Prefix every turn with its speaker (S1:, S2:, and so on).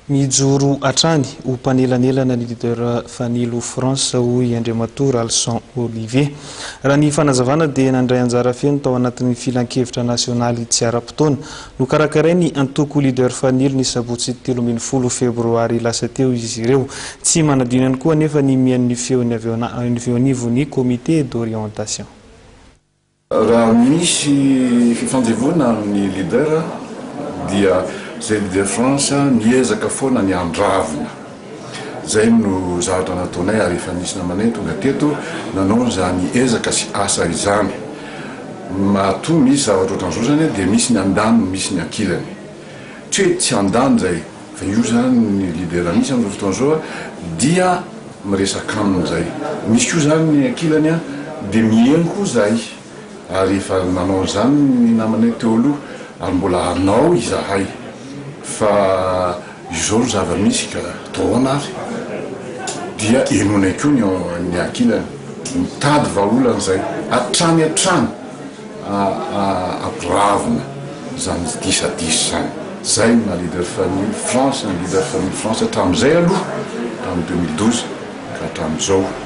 S1: Mijoro hatrany mpanelanelana ny Leader Fanilo France hoy Andriamatoa Ralison OLivier. Raha ny fanazavana dia nandray anjara feno tao anatin'ny filan-kevitra nasionaly tsy ara-potoana. Nokarakarain ny antoko Leader Fanilo ny Sabotsy 13 Febroary lasa teo izy ireo. Tsy manadinany koa anefa ny mian'ny feonivony comité d'orientation.
S2: Raha misy fifanjevona amin'ny leader dia zay Leader France miezaka foana ny andravina. Zay no zavatra nataonay ary efa nisy namanay tonga teto nanao zany ezaka sy asa izany. Matoa misy zavatra ohatran'izao zany dia misy ny andano misy ny ankilany. Tsy andano zay fa io zany ny leader misy amin'izao fotoan'izao dia miresaka amin'izay. Misy koa zany ny ankilany dia mihaino koa zay. Ary efa nanao zany ny namanay teo aloha ary mbola hanao izahay. Fa izao zava-misy ka taonary dia enonay koa ny ankilany mitady vaolana zay hatrany ampiravina zany disadisy zany. Zay na Leader Fanilo France, Leader Fanilo France hatramin'izay aloha tamin'ny 2012 ka hatramin'izao.